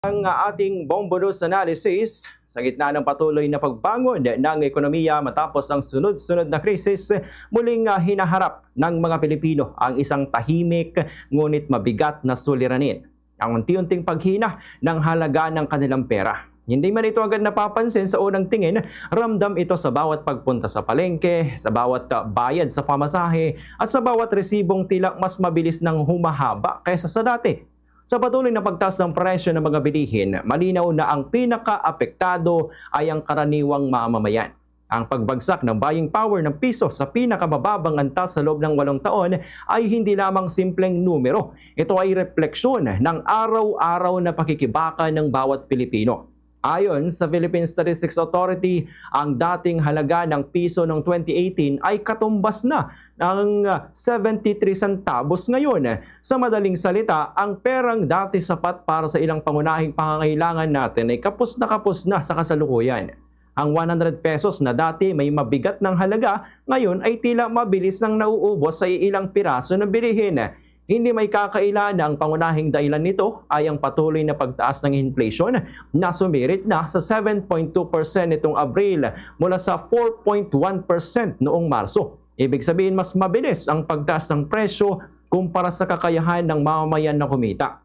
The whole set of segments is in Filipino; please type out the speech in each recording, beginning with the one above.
Ang ating Bombonews analysis sa gitna ng patuloy na pagbangon ng ekonomiya matapos ang sunod-sunod na krisis, muling hinaharap ng mga Pilipino ang isang tahimik ngunit mabigat na suliranin. Ang unti-unting paghina ng halaga ng kanilang pera. Hindi man ito agad napapansin sa unang tingin, ramdam ito sa bawat pagpunta sa palengke, sa bawat bayad sa pamasahe, at sa bawat resibong tila mas mabilis nang humahaba kaysa sa dati. Sa patuloy na pagtaas ng presyo ng mga bilihin, malinaw na ang pinaka-apektado ay ang karaniwang mamamayan. Ang pagbagsak ng buying power ng piso sa pinakamababang antas sa loob ng 8 taon ay hindi lamang simpleng numero. Ito ay refleksyon ng araw-araw na pakikibaka ng bawat Pilipino. Ayon sa Philippine Statistics Authority, ang dating halaga ng piso noong 2018 ay katumbas na ng 73 centavos ngayon. Sa madaling salita, ang perang dati sapat para sa ilang pangunahing pangangailangan natin ay kapos na sa kasalukuyan. Ang 100 pesos na dati may mabigat ng halaga, ngayon ay tila mabilis nang nauubos sa ilang piraso ng bilihin. Hindi may kakaila na ang pangunahing dahilan nito ay ang patuloy na pagtaas ng inflation na sumirit na sa 7.2% nitong Abril mula sa 4.1% noong Marso. Ibig sabihin mas mabilis ang pagtaas ng presyo kumpara sa kakayahan ng mamamayan na kumita.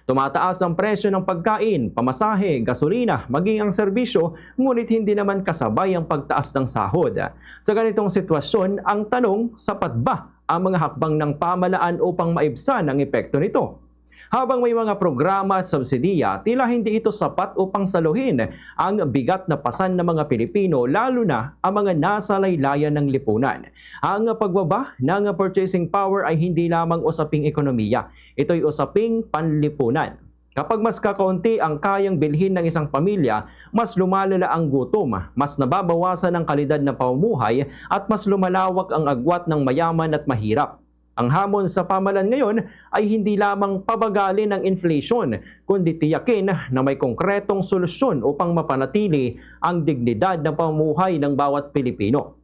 Tumataas ang presyo ng pagkain, pamasahe, gasolina, maging ang serbisyo, ngunit hindi naman kasabay ang pagtaas ng sahod. Sa ganitong sitwasyon, ang tanong, sapat ba ang mga hakbang ng pamahalaan upang maibsan ang epekto nito? Habang may mga programa at subsidiya, tila hindi ito sapat upang saluhin ang bigat na pasan ng mga Pilipino, lalo na ang mga nasa laylayan ng lipunan. Ang pagbaba ng purchasing power ay hindi lamang usaping ekonomiya, ito'y usaping panlipunan. Kapag mas kakaunti ang kayang bilhin ng isang pamilya, mas lumalala ang gutom, mas nababawasan ang kalidad ng pamumuhay, at mas lumalawak ang agwat ng mayaman at mahirap. Ang hamon sa pamahalaan ngayon ay hindi lamang pabagalin ang inflation, kundi tiyakin na may konkretong solusyon upang mapanatili ang dignidad ng pamumuhay ng bawat Pilipino.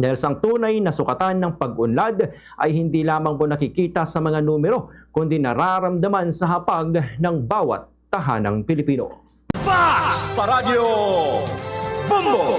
Dahil sa tunay na sukatan ng pag-unlad ay hindi lamang po nakikita sa mga numero, kundi nararamdaman sa hapag ng bawat tahanang Pilipino. Fast sa Radyo Bombo!